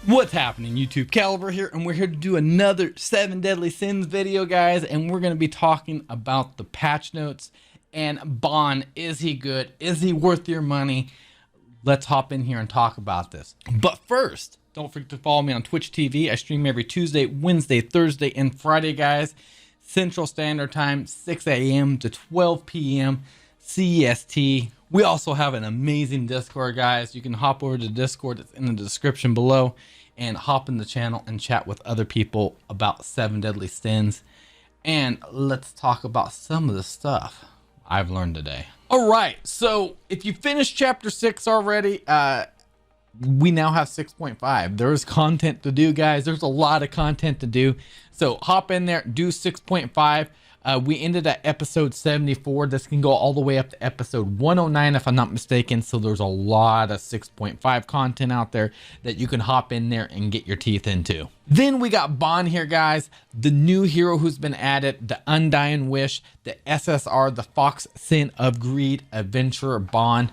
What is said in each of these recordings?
What's happening, YouTube? Caliber here, and we're here to do another 7 Deadly Sins video, guys, and we're going to be talking about the patch notes and Ban. Is he good? Is he worth your money? Let's hop in here and talk about this. But first, don't forget to follow me on Twitch TV. I stream every Tuesday, Wednesday, Thursday, and Friday, guys. Central Standard Time, 6 a.m. to 12 p.m. CEST. We also have an amazing Discord, guys. You can hop over to Discord. It's in the description below, and hop in the channel and chat with other people about 7 Deadly Sins. And let's talk about some of the stuff I've learned today. All right, so if you finished chapter 6 already, we now have 6.5. There's content to do, guys. There's a lot of content to do. So hop in there, do 6.5. We ended at episode 74. This can go all the way up to episode 109 if I'm not mistaken. So there's a lot of 6.5 content out there that you can hop in there and get your teeth into. Then we got Ban here, guys. The new hero who's been added, the Undying Wish, the SSR, the Fox Sin of Greed Adventurer Ban.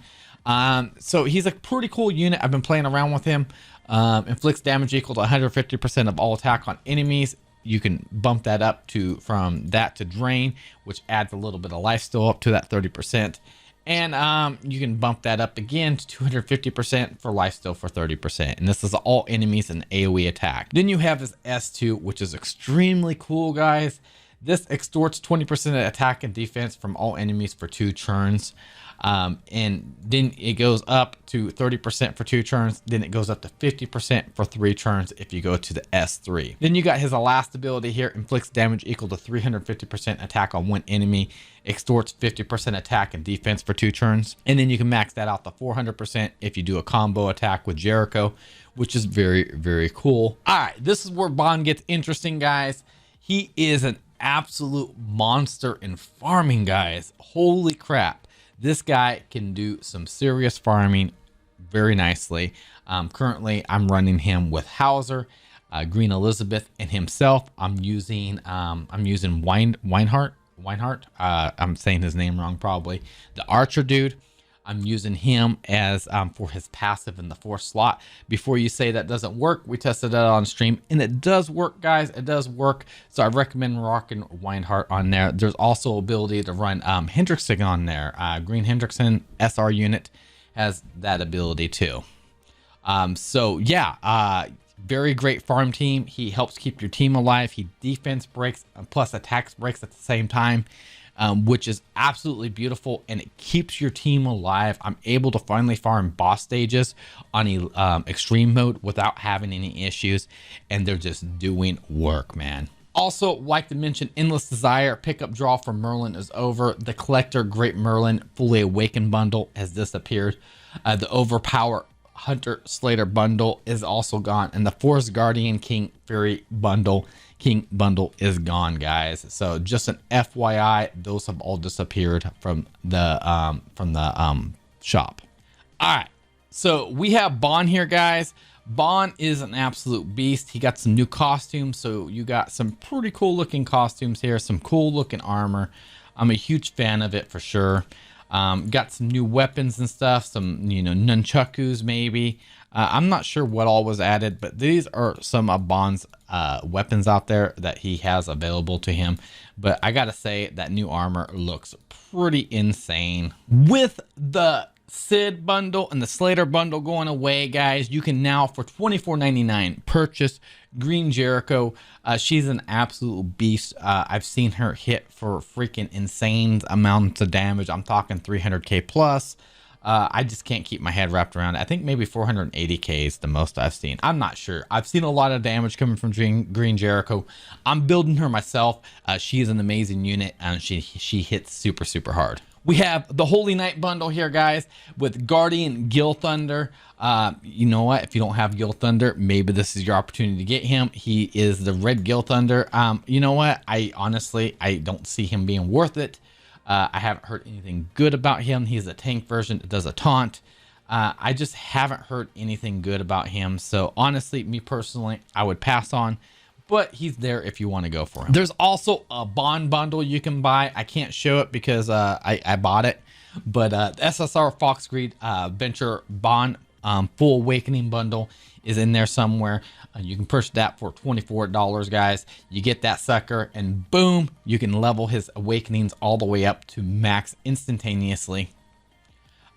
So he's a pretty cool unit. I've been playing around with him. Inflicts damage equal to 150% of all attack on enemies. You can bump that up to from that to drain, which adds a little bit of lifesteal up to that 30%. And you can bump that up again to 250% for lifesteal for 30%. And this is all enemies and AoE attack. Then you have this S2, which is extremely cool, guys. This extorts 20% attack and defense from all enemies for 2 turns. And then it goes up to 30% for 2 turns. Then it goes up to 50% for 3 turns if you go to the S3. Then you got his last ability here, inflicts damage equal to 350% attack on 1 enemy, extorts 50% attack and defense for 2 turns. And then you can max that out to 400% if you do a combo attack with Jericho, which is very, very cool. All right, this is where Ban gets interesting, guys. He is an absolute monster in farming, guys. Holy crap. This guy can do some serious farming very nicely. Currently, I'm running him with Hauser, Green Elizabeth, and himself. I'm using Weinhardt. I'm saying his name wrong probably. The Archer dude. I'm using him as for his passive in the 4th slot. Before you say that doesn't work, we tested that on stream, and it does work, guys. It does work. So I recommend rocking Weinhardt on there. There's also ability to run Hendrickson on there. Green Hendrickson SR unit has that ability too. So yeah, very great farm team. He helps keep your team alive. He defense breaks plus attacks breaks at the same time. Which is absolutely beautiful, and it keeps your team alive. I'm able to finally farm boss stages on extreme mode without having any issues, and they're just doing work, man. Also, like to mention, Endless Desire pickup draw for Merlin is over. The Collector Great Merlin Fully Awakened bundle has disappeared. The Overpower Hunter Slater bundle is also gone, and the Forest Guardian King Fury bundle is gone, guys. So just an FYI, those have all disappeared from the shop. All right, so we have Ban here, guys. Ban is an absolute beast. He got some new costumes, so you got some pretty cool looking costumes here, some cool looking armor. I'm a huge fan of it for sure. Got some new weapons and stuff, some, you know, nunchakus maybe. I'm not sure what all was added, but these are some of Ban's weapons out there that he has available to him. But I gotta say that new armor looks pretty insane. With the Sid bundle and the Slater bundle going away, guys, you can now for $24.99 purchase Green Jericho. She's an absolute beast. I've seen her hit for freaking insane amounts of damage. I'm talking 300k plus. I just can't keep my head wrapped around it. I think maybe 480k is the most I've seen. I'm not sure. I've seen a lot of damage coming from Green Jericho. I'm building her myself. She is an amazing unit, and she hits super, super hard. We have the Holy Knight bundle here, guys, with Guardian Gil Thunder. You know what? If you don't have Gil Thunder, maybe this is your opportunity to get him. He is the red Gil Thunder. You know what? I honestly don't see him being worth it. I haven't heard anything good about him. He's a tank version that does a taunt. I just haven't heard anything good about him. So honestly, me personally, I would pass on. But he's there if you want to go for him. There's also a Ban bundle you can buy. I can't show it because I bought it. But SSR Fox Greed Venture Ban full awakening bundle is in there somewhere. You can purchase that for $24, guys. You get that sucker and boom, you can level his awakenings all the way up to max instantaneously.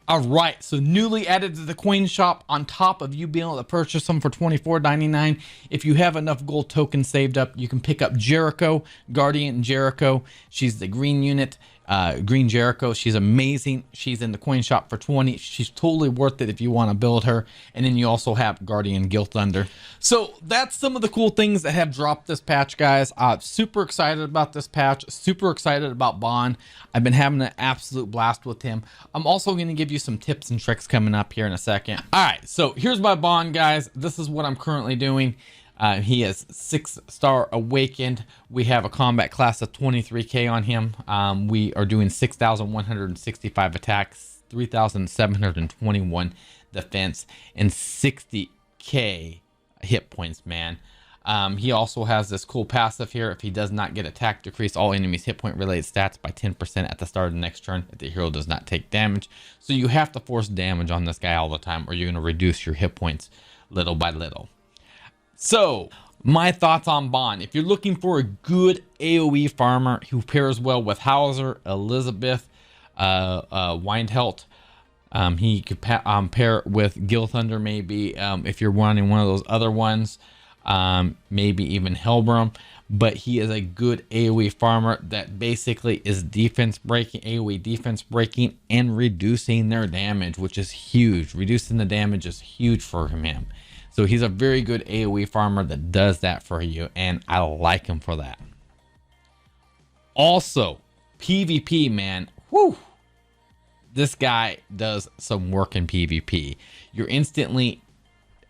All right, so newly added to the coin shop, on top of you being able to purchase them for $24.99, if you have enough gold tokens saved up, you can pick up Jericho, Guardian Jericho. She's the green unit, Green Jericho. She's amazing. She's in the coin shop for 20. She's totally worth it if you want to build her. And then you also have Guardian Gilthunder. So that's some of the cool things that have dropped this patch, guys. Super excited about this patch. Super excited about Bond. I've been having an absolute blast with him. I'm also going to give you some tips and tricks coming up here in a second. All right, so here's my Bond, guys. This is what I'm currently doing. He is 6-star awakened. We have a combat class of 23k on him. We are doing 6,165 attacks, 3,721 defense, and 60k hit points, man. He also has this cool passive here. If he does not get attacked, decrease all enemies hit point related stats by 10% at the start of the next turn if the hero does not take damage. So you have to force damage on this guy all the time, or you're going to reduce your hit points little by little. So my thoughts on Bond: if you're looking for a good AoE farmer who pairs well with Hauser, Elizabeth, Windhelt, he could pair with Gilthunder maybe. If you're wanting one of those other ones, maybe even Helbram. But he is a good AoE farmer that basically is defense breaking, AoE defense breaking, and reducing their damage, which is huge. Reducing the damage is huge for him. So he's a very good AoE farmer that does that for you, and I like him for that. Also, PvP, man, whew, this guy does some work in PvP. You're instantly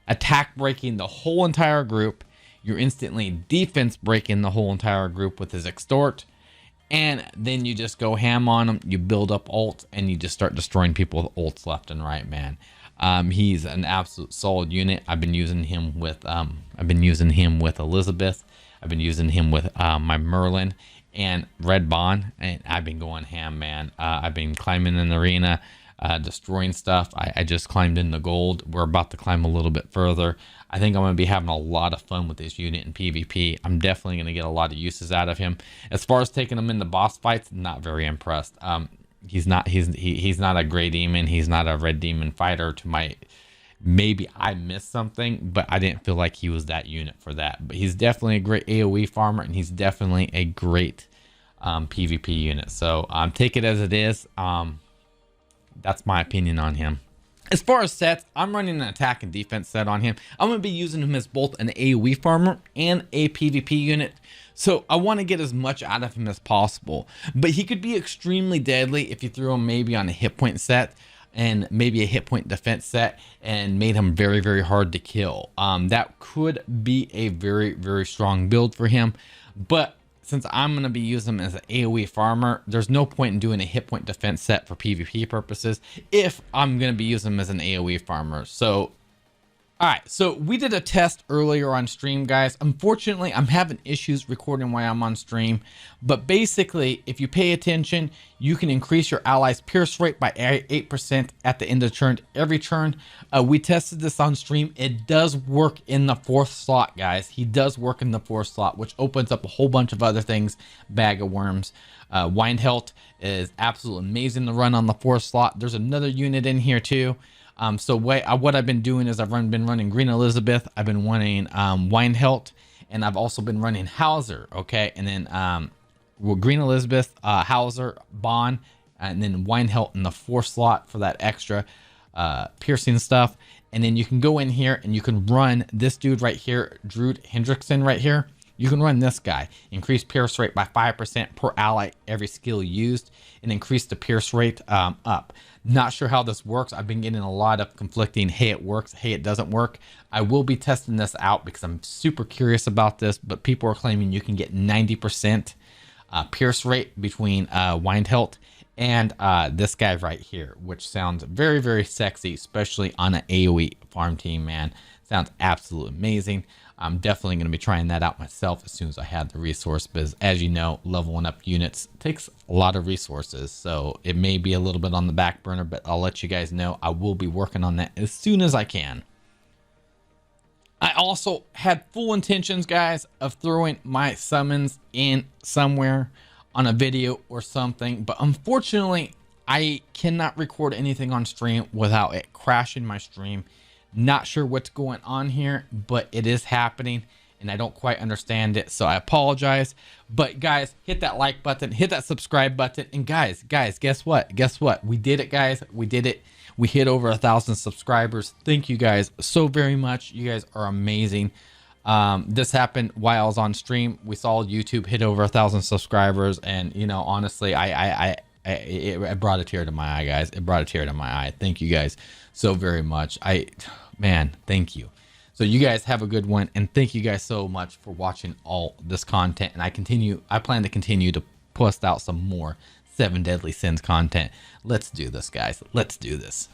attack breaking the whole entire group. You're instantly defense breaking the whole entire group with his extort. And then you just go ham on them. You build up ults and you just start destroying people with ults left and right, man. He's an absolute solid unit. I've been using him with Elizabeth. I've been using him with my Merlin and Red Bond, and I've been going ham, man. I've been climbing in the arena, destroying stuff. I just climbed in the gold. We're about to climb a little bit further. I think I'm going to be having a lot of fun with this unit in PvP. I'm definitely going to get a lot of uses out of him. As far as taking him in the boss fights, not very impressed. He's not a gray demon. He's not a red demon fighter. Maybe I missed something, but I didn't feel like he was that unit for that. But he's definitely a great AoE farmer, and he's definitely a great PvP unit. So take it as it is. That's my opinion on him. As far as sets, I'm running an attack and defense set on him. I'm going to be using him as both an AoE farmer and a PvP unit. So I want to get as much out of him as possible. But he could be extremely deadly if you threw him maybe on a hit point set and maybe a hit point defense set and made him very, very hard to kill. That could be a very, very strong build for him. But since I'm going to be using him as an AoE farmer, there's no point in doing a hit point defense set for PvP purposes if I'm going to be using him as an AoE farmer. So, all right, so we did a test earlier on stream, guys. Unfortunately, I'm having issues recording while I'm on stream. But basically, if you pay attention, you can increase your allies' pierce rate by 8% at the end of the turn, every turn. We tested this on stream. It does work in the 4th slot, guys. He does work in the 4th slot, which opens up a whole bunch of other things. Bag of worms. Windhelt is absolutely amazing to run on the 4th slot. There's another unit in here too. So what I've been doing is I've been running Green Elizabeth. I've been running Windhelt, and I've also been running Hauser. Okay, and then Green Elizabeth, Hauser, Bond, and then Windhelt in the 4th slot for that extra piercing stuff. And then you can go in here and you can run this dude right here, Druid Hendrickson right here. You can run this guy, increase pierce rate by 5% per ally every skill used, and increase the pierce rate up. Not sure how this works. I've been getting a lot of conflicting, hey, it works, hey, it doesn't work. I will be testing this out because I'm super curious about this, but people are claiming you can get 90% pierce rate between Windhelt and this guy right here, which sounds very, very sexy, especially on an AoE farm team, man. Sounds absolutely amazing. I'm definitely going to be trying that out myself as soon as I have the resource, because as you know, leveling up units takes a lot of resources. So it may be a little bit on the back burner, but I'll let you guys know I will be working on that as soon as I can. I also had full intentions, guys, of throwing my summons in somewhere on a video or something, but unfortunately I cannot record anything on stream without it crashing my stream. Not sure what's going on here, but it is happening and I don't quite understand it, so I apologize. But guys, hit that like button, hit that subscribe button, and guys, guess what? We did it, guys. We did it. We hit over 1,000 subscribers. Thank you guys so very much. You guys are amazing. This happened while I was on stream. We saw YouTube hit over 1,000 subscribers, and you know, honestly, it brought a tear to my eye, guys. It brought a tear to my eye. Thank you guys so very much. Man, thank you. So you guys have a good one, and thank you guys so much for watching all this content. And I plan to continue to post out some more 7 Deadly Sins content. Let's do this, guys. Let's do this.